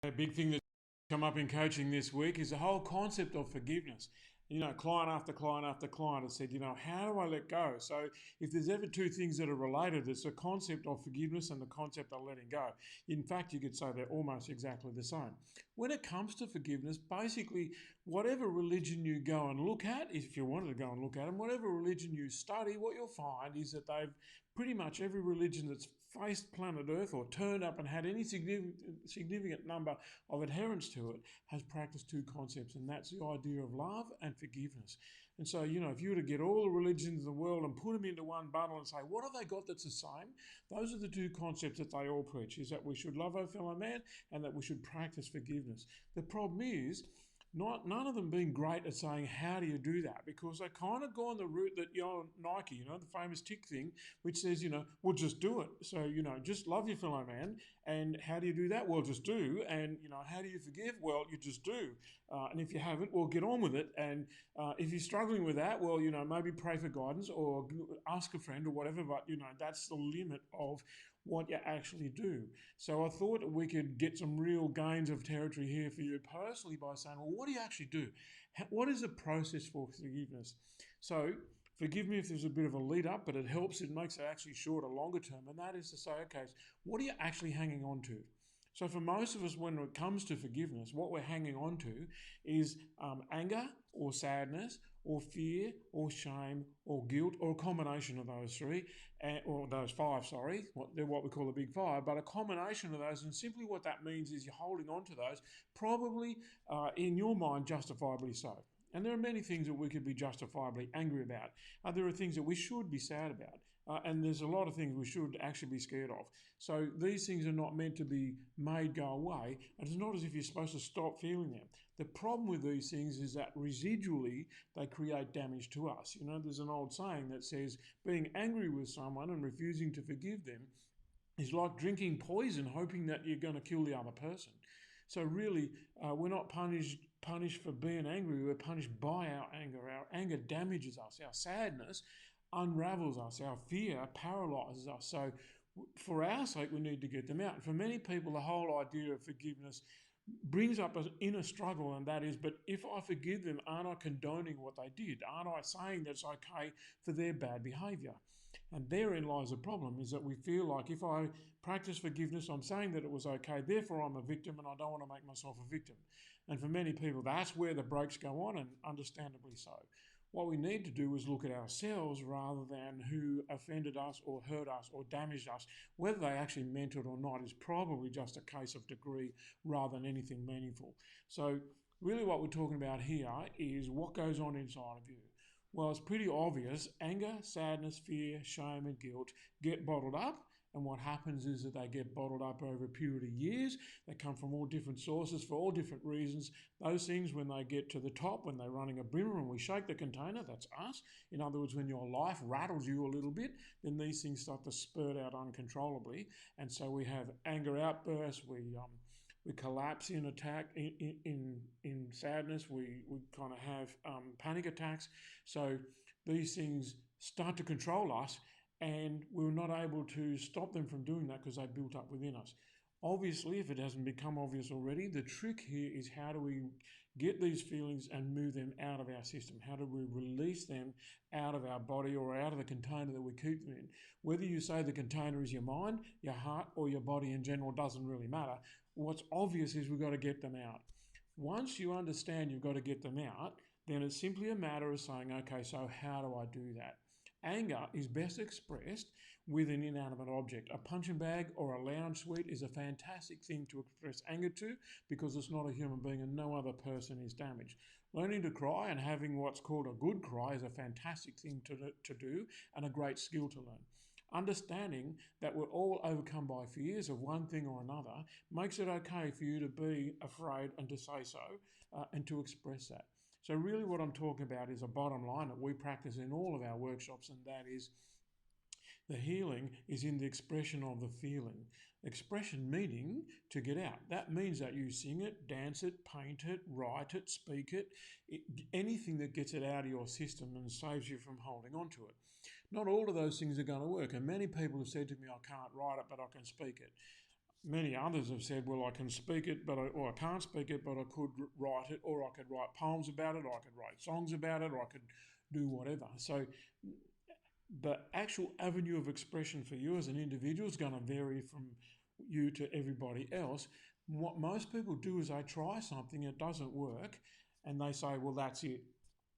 A big thing that's come up in coaching this week is the whole concept of forgiveness. Client after client after client has said, how do I let go? So, if there's ever two things that are related, it's the concept of forgiveness and the concept of letting go. In fact, you could say they're almost exactly the same. When it comes to forgiveness, basically, whatever religion you go and look at, if you wanted to go and look at them, whatever religion you study, what you'll find is that they've pretty much every religion that's faced planet Earth or turned up and had any significant number of adherents to it has practiced two concepts, and that's the idea of love and forgiveness. And so, if you were to get all the religions in the world and put them into one bundle and say, what have they got that's the same? Those are the two concepts that they all preach, is that we should love our fellow man and that we should practice forgiveness. The problem is, none of them being great at saying how do you do that, because they kind of go on the route that Nike, the famous tick thing, which says well, just do it. So just love your fellow man. And how do you do that? Well, just do. And how do you forgive? Well, you just do. And if you haven't, well, get on with it. And if you're struggling with that, well, maybe pray for guidance or ask a friend or whatever. But that's the limit of what you actually do. So I thought we could get some real gains of territory here for you personally by saying, well, what do you actually do? What is the process for forgiveness? So forgive me if there's a bit of a lead up, but it helps. It makes it actually shorter, longer term. And that is to say, okay, what are you actually hanging on to? So for most of us, when it comes to forgiveness, what we're hanging on to is anger or sadness or fear or shame or guilt, or a combination of those three, or those five, sorry. They're what we call the big five, but a combination of those. And simply what that means is you're holding on to those, probably in your mind, justifiably so. And there are many things that we could be justifiably angry about. There are things that we should be sad about. And there's a lot of things we should actually be scared of. So these things are not meant to be made go away. And it's not as if you're supposed to stop feeling them. The problem with these things is that residually they create damage to us. There's an old saying that says being angry with someone and refusing to forgive them is like drinking poison hoping that you're going to kill the other person. So really, we're not punished for being angry. We're punished by our anger. Our anger damages us. Our sadness unravels us. Our fear paralyzes us. So for our sake, we need to get them out. And for many people, the whole idea of forgiveness brings up an inner struggle, and that is, but if I forgive them, aren't I condoning what they did? Aren't I saying that it's okay for their bad behaviour? And therein lies the problem, is that we feel like if I practice forgiveness, I'm saying that it was okay, therefore I'm a victim and I don't want to make myself a victim. And for many people, that's where the brakes go on, and understandably so. What we need to do is look at ourselves rather than who offended us or hurt us or damaged us. Whether they actually meant it or not is probably just a case of degree rather than anything meaningful. So really what we're talking about here is what goes on inside of you. Well, it's pretty obvious. Anger, sadness, fear, shame and guilt get bottled up. And what happens is that they get bottled up over a period of years. They come from all different sources for all different reasons. Those things, when they get to the top, when they're running a brimmer and we shake the container, that's us. In other words, when your life rattles you a little bit, then these things start to spurt out uncontrollably. And so we have anger outbursts, we collapse in attack, in sadness, we kind of have panic attacks. So these things start to control us, and we're not able to stop them from doing that because they built up within us. Obviously, if it hasn't become obvious already, the trick here is how do we get these feelings and move them out of our system? How do we release them out of our body or out of the container that we keep them in? Whether you say the container is your mind, your heart, or your body in general doesn't really matter. What's obvious is we've got to get them out. Once you understand you've got to get them out, then it's simply a matter of saying, okay, so how do I do that? Anger is best expressed with an inanimate object. A punching bag or a lounge suite is a fantastic thing to express anger to because it's not a human being and no other person is damaged. Learning to cry and having what's called a good cry is a fantastic thing to do and a great skill to learn. Understanding that we're all overcome by fears of one thing or another makes it okay for you to be afraid and to say so and to express that. So really what I'm talking about is a bottom line that we practice in all of our workshops, and that is the healing is in the expression of the feeling. Expression meaning to get out. That means that you sing it, dance it, paint it, write it, speak it, anything that gets it out of your system and saves you from holding on to it. Not all of those things are going to work, and many people have said to me, I can't write it, but I can speak it. Many others have said, well, I can speak it, or I can't speak it, but I could write it, or I could write poems about it, or I could write songs about it, or I could do whatever. So the actual avenue of expression for you as an individual is going to vary from you to everybody else. What most people do is they try something, it doesn't work, and they say, well, that's it.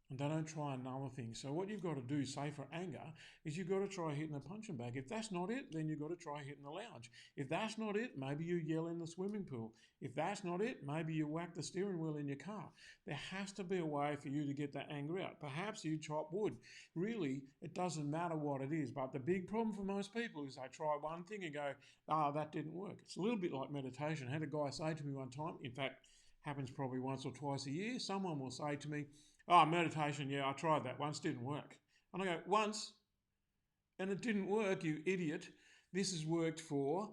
And they don't try another thing. So what you've got to do, say for anger, is you've got to try hitting the punching bag. If that's not it, then you've got to try hitting the lounge. If that's not it, maybe you yell in the swimming pool. If that's not it, maybe you whack the steering wheel in your car. There has to be a way for you to get that anger out. Perhaps you chop wood. Really, it doesn't matter what it is. But the big problem for most people is they try one thing and go, that didn't work. It's a little bit like meditation. I had a guy say to me one time, in fact, happens probably once or twice a year, someone will say to me, meditation, yeah, I tried that once, didn't work. And I go, once? And it didn't work, you idiot. This has worked for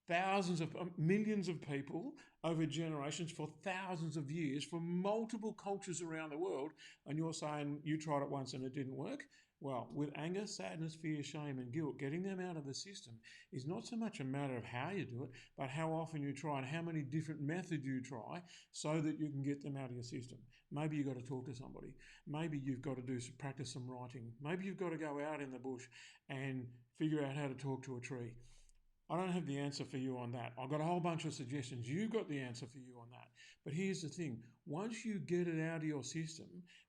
thousands of millions of people over generations for thousands of years from multiple cultures around the world. And you're saying you tried it once and it didn't work? Well, with anger, sadness, fear, shame, and guilt, getting them out of the system is not so much a matter of how you do it, but how often you try and how many different methods you try so that you can get them out of your system. Maybe you've got to talk to somebody. Maybe you've got to practice some writing. Maybe you've got to go out in the bush and figure out how to talk to a tree. I don't have the answer for you on that. I've got a whole bunch of suggestions. You've got the answer for you on that. But here's the thing. Once you get it out of your system,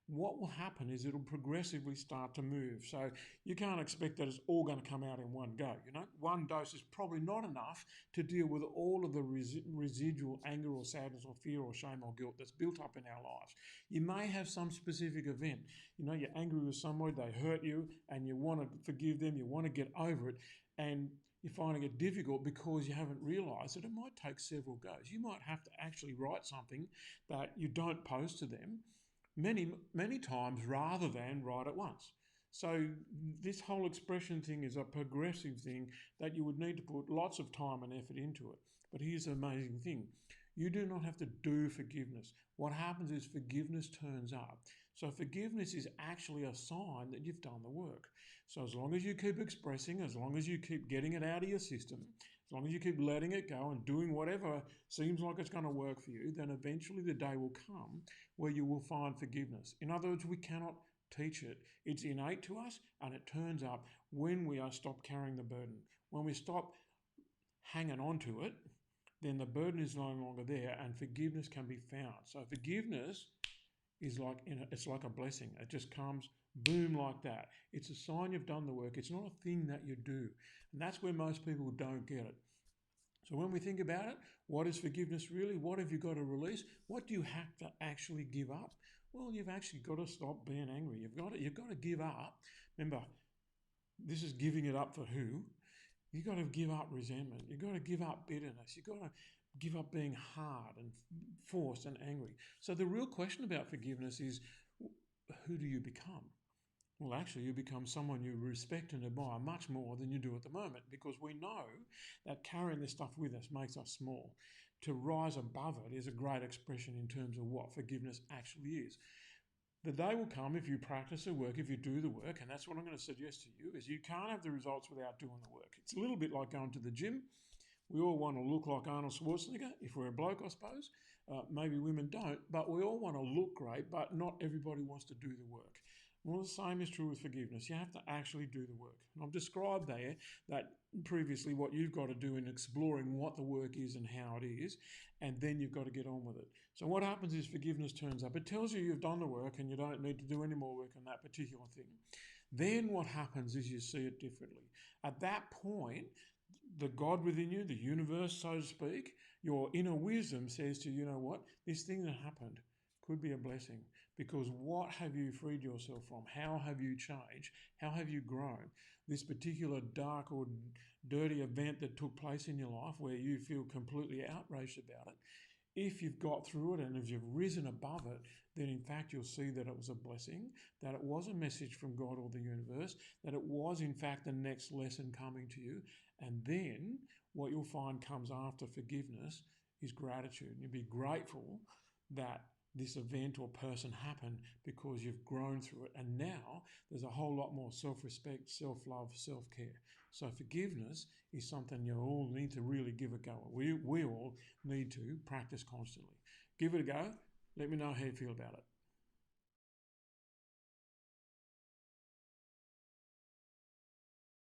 what will happen is it'll progressively start to move. So you can't expect that it's all going to come out in one go. One dose is probably not enough to deal with all of the residual anger or sadness or fear or shame or guilt that's built up in our lives. You may have some specific event. You're angry with somebody, they hurt you, and you want to forgive them, you want to get over it, and you're finding it difficult because you haven't realised that it might take several goes. You might have to actually write something that you don't post to them many times rather than write it once. So this whole expression thing is a progressive thing that you would need to put lots of time and effort into it. But here's the amazing thing. You do not have to do forgiveness. What happens is forgiveness turns up. So forgiveness is actually a sign that you've done the work. So as long as you keep expressing, as long as you keep getting it out of your system, as long as you keep letting it go and doing whatever seems like it's going to work for you, then eventually the day will come where you will find forgiveness. In other words, we cannot teach it. It's innate to us, and it turns up when we are stop carrying the burden. When we stop hanging on to it, then the burden is no longer there and forgiveness can be found. So forgiveness is it's like a blessing. It just comes boom like that. It's a sign you've done the work. It's not a thing that you do. And that's where most people don't get it. So when we think about it, what is forgiveness really? What have you got to release? What do you have to actually give up? Well, you've actually got to stop being angry. You've got to give up. Remember, this is giving it up for who? You've got to give up resentment. You've got to give up bitterness. You've got to give up being hard and forced and angry. So the real question about forgiveness is, who do you become? Well, actually, you become someone you respect and admire much more than you do at the moment, because we know that carrying this stuff with us makes us small. To rise above it is a great expression in terms of what forgiveness actually is. The day will come if you practice the work, if you do the work, and that's what I'm going to suggest to you, is you can't have the results without doing the work. It's a little bit like going to the gym. We all want to look like Arnold Schwarzenegger, if we're a bloke, I suppose. Maybe women don't, but we all want to look great, but not everybody wants to do the work. Well, the same is true with forgiveness. You have to actually do the work. And I've described there that previously what you've got to do in exploring what the work is and how it is, and then you've got to get on with it. So what happens is forgiveness turns up. It tells you you've done the work and you don't need to do any more work on that particular thing. Then what happens is you see it differently. At that point, the God within you, the universe, so to speak, your inner wisdom says to you, you know what, this thing that happened could be a blessing, because what have you freed yourself from? How have you changed? How have you grown? This particular dark or dirty event that took place in your life where you feel completely outraged about it, if you've got through it and if you've risen above it, then in fact you'll see that it was a blessing, that it was a message from God or the universe, that it was in fact the next lesson coming to you. And then what you'll find comes after forgiveness is gratitude. You'll be grateful that this event or person happen because you've grown through it. And now there's a whole lot more self-respect, self-love, self-care. So forgiveness is something you all need to really give a go. We all need to practice constantly. Give it a go. Let me know how you feel about it.